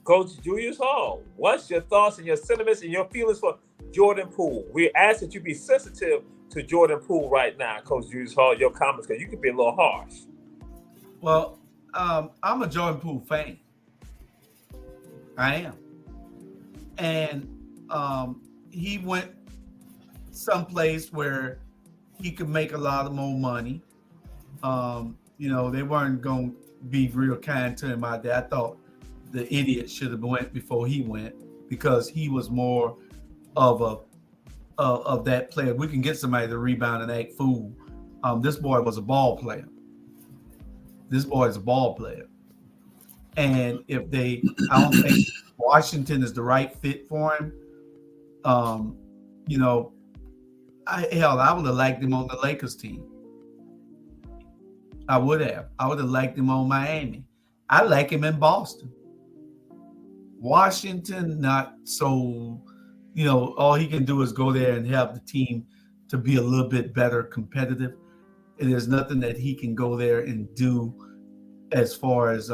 Coach Julius Hall, what's your thoughts and your sentiments and your feelings for Jordan Poole? We ask that you be sensitive to Jordan Poole right now, Coach Julius Hall, your comments, because you can be a little harsh. Well, I'm a Jordan Poole fan. I am. And he went someplace where he could make a lot of more money. You know, they weren't going to be real kind to him out there. I thought the idiot should have went before he went, because he was more of that player. We can get somebody to rebound and act fool. This boy was a ball player. This boy is a ball player. And I don't think Washington is the right fit for him. You know, I would have liked him on the Lakers team. I would have liked him on Miami. I like him in Boston. Washington, not so, you know, all he can do is go there and help the team to be a little bit better competitive. And there's nothing that he can go there and do as far as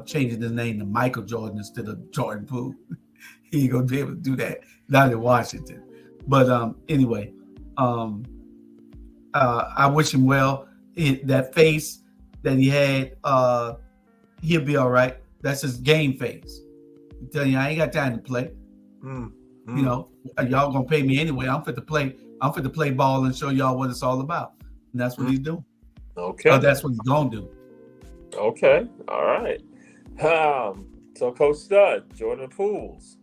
changing his name to Michael Jordan instead of Jordan Poole. He ain't gonna be able to do that, not in Washington. But anyway, I wish him well. That face that he had, he'll be all right. That's his game face. I'm telling you, I ain't got time to play. You know, y'all gonna pay me anyway. I'm fit to play. I'm fit to play ball and show y'all what it's all about. And that's what he's doing. Okay. That's what he's gonna do. Okay. All right. So Coach Stud, Jordan Poole's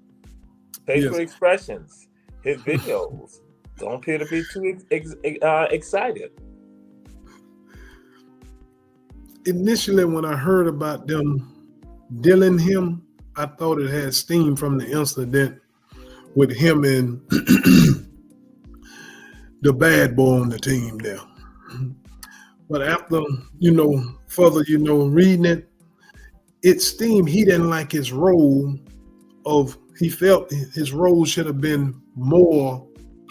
facial expressions, his videos don't appear to be too excited. Initially, when I heard about them dealing him, I thought it had steam from the incident with him and the bad boy on the team there. But after, further, reading it steamed. He didn't like his role he felt his role should have been more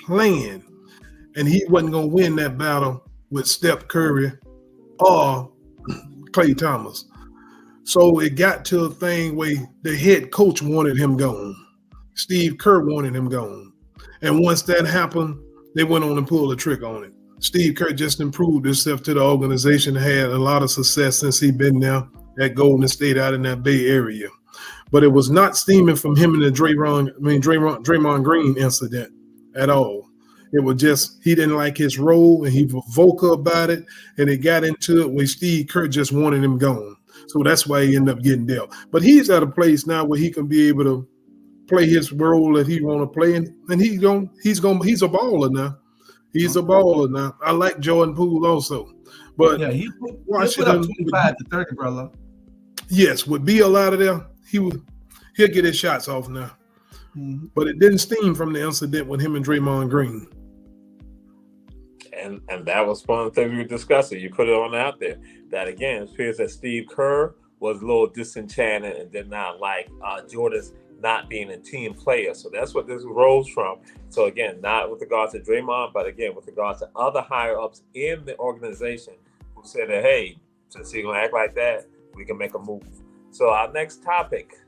playing, and he wasn't going to win that battle with Steph Curry or Klay Thomas. So it got to a thing where the head coach wanted him gone. Steve Kerr wanted him gone. And once that happened, they went on and pulled the trick on it. Steve Kerr just improved himself to the organization, had a lot of success since he's been there at Golden State out in that Bay Area. But it was not steaming from him and the Draymond Green incident at all. It was just he didn't like his role, and he was vocal about it, and it got into it where Steve Kerr just wanted him gone. So that's why he ended up getting dealt. But he's at a place now where he can be able to play his role that he want to play, and he's a baller now. He's a baller now. I like Jordan Poole also, but yeah, he put up 25 to 30, brother. Yes, with Beal out of there, he'll get his shots off now. Mm-hmm. But it didn't steam from the incident with him and Draymond Green. And that was one of the things we were discussing. You put it on out there. That again, it appears that Steve Kerr was a little disenchanted and did not like Jordan's not being a team player. So that's what this rose from. So again, not with regards to Draymond, but again, with regards to other higher ups in the organization who said that, hey, since he's going to act like that, we can make a move. So our next topic.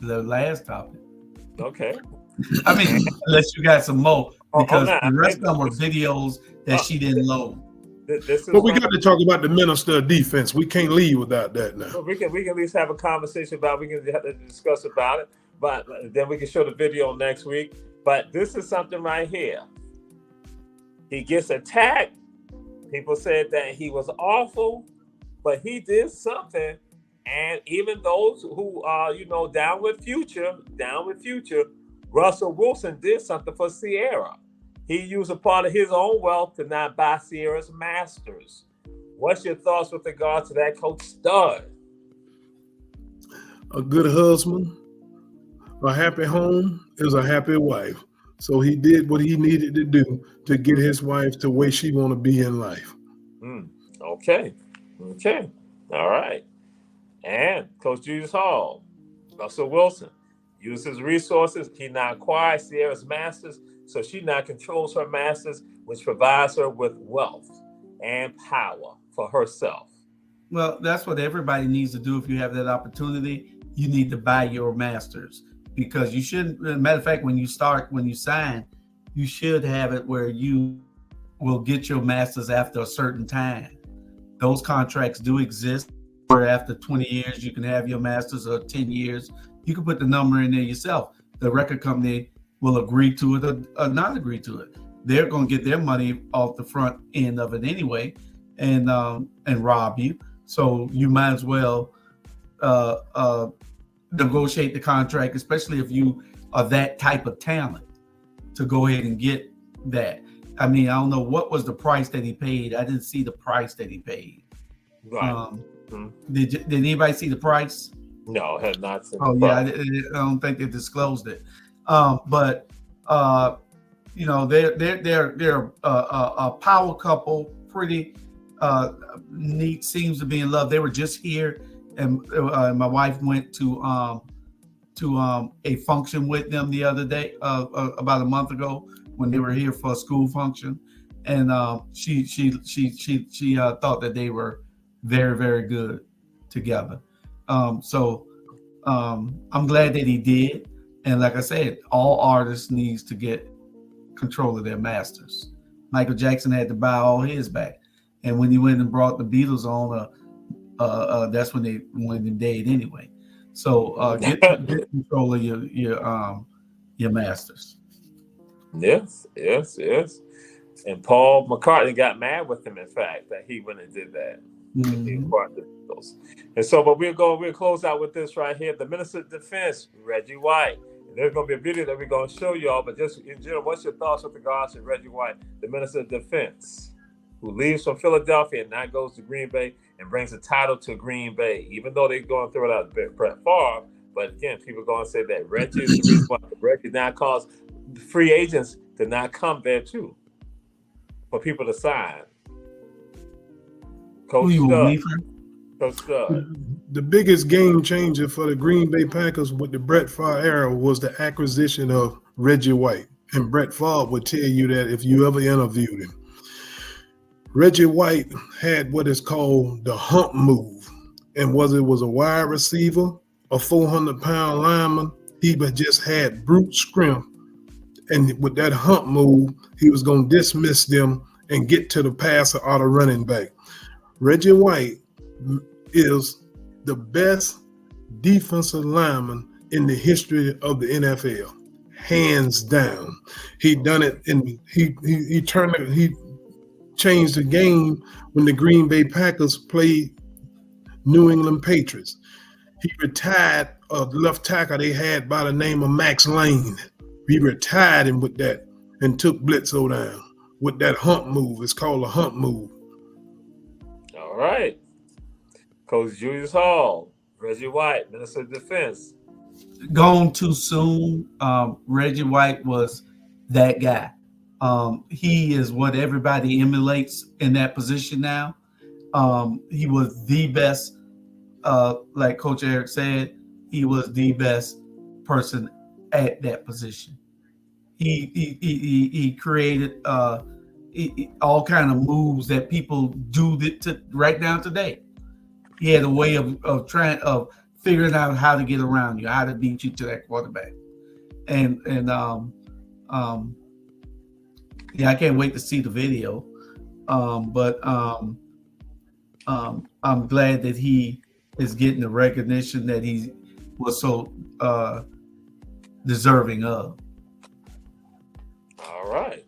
The last topic. Okay. I mean, unless you got some more, because the rest of them were videos that she didn't load. But we got to talk about the minister of defense. We can't leave without that now. Well, we can at least have a conversation about it. We can have to discuss about it, but then we can show the video next week. But this is something right here. He gets attacked. People said that he was awful, but he did something. And even those who are, down with Future, Russell Wilson did something for Sierra. He used a part of his own wealth to not buy Sierra's masters. What's your thoughts with regard to that, Coach Stud? A good husband, a happy home is a happy wife. So he did what he needed to do to get his wife to where she want to be in life. Okay. All right. And Coach Julius Hall, Russell Wilson, used his resources. He now acquired Sierra's masters, so she now controls her masters, which provides her with wealth and power for herself. Well, that's what everybody needs to do. If you have that opportunity, you need to buy your masters, because you shouldn't. Matter of fact, when you sign, you should have it where you will get your masters after a certain time. Those contracts do exist, where after 20 years, you can have your masters, or 10 years. You can put the number in there yourself. The record company will agree to it or not agree to it. They're going to get their money off the front end of it anyway, and rob you. So you might as well negotiate the contract, especially if you are that type of talent, to go ahead and get that. I mean, I don't know what was the price that he paid. I didn't see the price that he paid. Right. Did anybody see the price? No, I had not seen. Oh yeah, I don't think they disclosed it. But they're a power couple, pretty neat, seems to be in love. They were just here, and my wife went to a function with them the other day, about a month ago, when they were here for a school function, and she thought that they were very, very good together. So I'm glad that he did. And like I said, all artists needs to get control of their masters. Michael Jackson had to buy all his back. And when he went and brought the Beatles on, that's when they went and dead anyway. So get control of your masters. Yes. And Paul McCartney got mad with him, in fact, that he went and did that. Mm-hmm. And so, but we'll close out with this right here. The Minister of Defense, Reggie White. And there's going to be a video that we're going to show y'all, but just in general, what's your thoughts with regards to Reggie White, the Minister of Defense, who leaves from Philadelphia and now goes to Green Bay and brings the title to Green Bay, even though they're going through it out Brett Favre. But again, people are going to say that Reggie is the reason why Reggie now caused free agents to not come there too, for people to sign. Coach Stud. The biggest game changer for the Green Bay Packers with the Brett Favre era was the acquisition of Reggie White. and Brett Favre would tell you that if you ever interviewed him. Reggie White had what is called the hump move. And whether it was a wide receiver, a 400-pound lineman, he just had brute strength. And with that hump move, he was going to dismiss them and get to the passer or the running back. Reggie White is the best defensive lineman in the history of the NFL, hands down. He done it, and he changed the game when the Green Bay Packers played New England Patriots. He retired a left tackle they had by the name of Max Lane. He retired him with that and took Bledsoe down with that hump move. It's called a hump move. All right. Coach Julius Hall, Reggie White, Minister of Defense. Gone too soon. Reggie White was that guy. He is what everybody emulates in that position now. He was the best, like Coach Eric said, he was the best person at that position. He created all kind of moves that people do right now today. He had a way of figuring out how to get around you, how to beat you to that quarterback, and yeah, I can't wait to see the video. But I'm glad that he is getting the recognition that he was so deserving of. All right.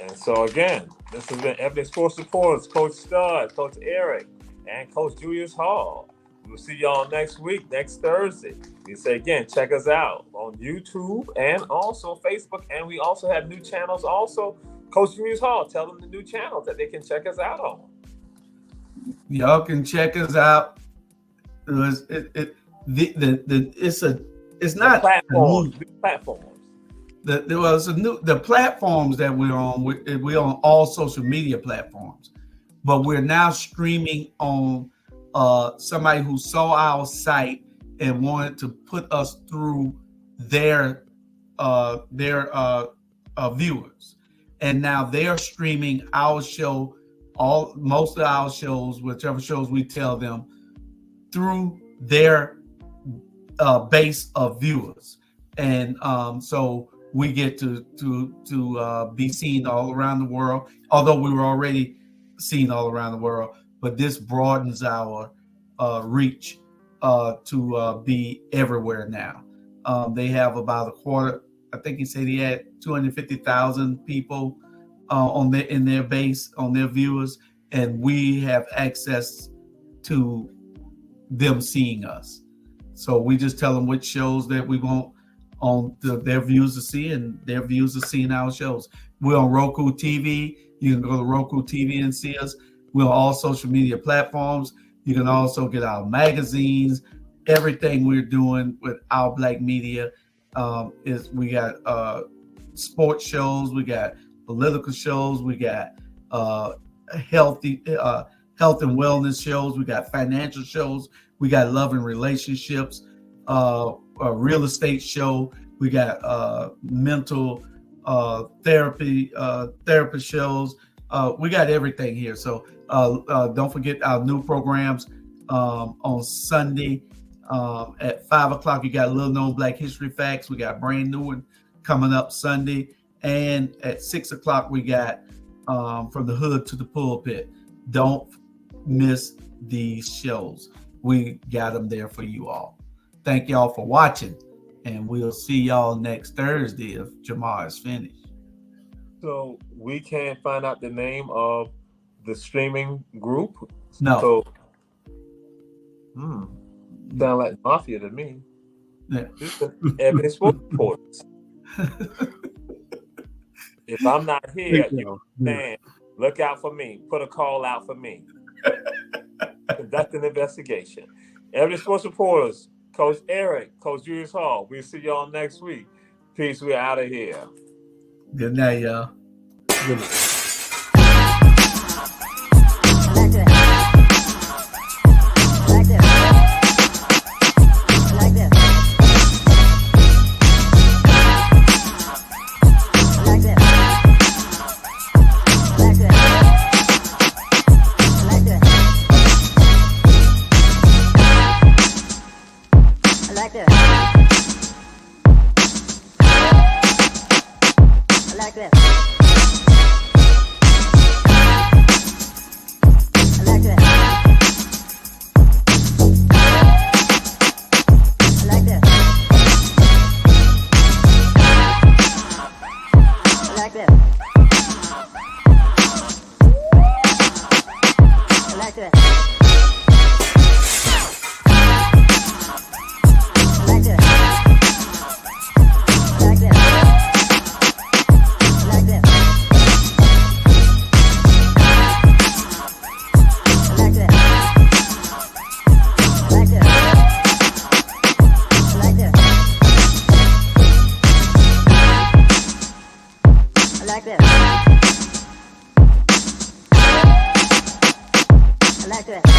And so again, this has been Ebony Sports Reports, Coach Stud, Coach Eric, and Coach Julius Hall. We'll see y'all next week, next Thursday. We say again, check us out on YouTube and also Facebook. And we also have new channels also. Coach Julius Hall, tell them the new channels that they can check us out on. Y'all can check us out. It's not platforms. The platforms that we're on all social media platforms, but we're now streaming on somebody who saw our site and wanted to put us through their viewers, and now they're streaming our show, most of our shows, whichever shows we tell them, through their base of viewers, and so we get to be seen all around the world. Although we were already seen all around the world, but this broadens our reach to be everywhere now. They have about a quarter. I think he said he had 250,000 people in their base, on their viewers, and we have access to them seeing us. So we just tell them which shows that we want their viewers to see, and their viewers are seeing our shows. We're on Roku TV. You can go to Roku TV and see us. We're on all social media platforms. You can also get our magazines. Everything we're doing with Our Black Media is we got sports shows, we got political shows, we got health and wellness shows, we got financial shows, we got love and relationships, a real estate show, we got mental therapy shows. We got everything here. So don't forget our new programs on Sunday at 5:00. You got Little Known Black History Facts. We got a brand new one coming up Sunday. And at 6:00, we got From the Hood to the Pulpit. Don't miss these shows. We got them there for you all. Thank y'all for watching, and we'll see y'all next Thursday if Jamar is finished. So we can't find out the name of the streaming group? No. So, sound like mafia to me. Yeah. This is Ebony Sports Reports. If I'm not here, man, look out for me. Put a call out for me. Conduct an investigation. Ebony Sports Reporters, Coach Eric, Coach Julius Hall. We'll see y'all next week. Peace. We're out of here. Good night, y'all. Good night. that. Like that. Like that. Like that. Like that. Like that. Like that. Like that. Like that.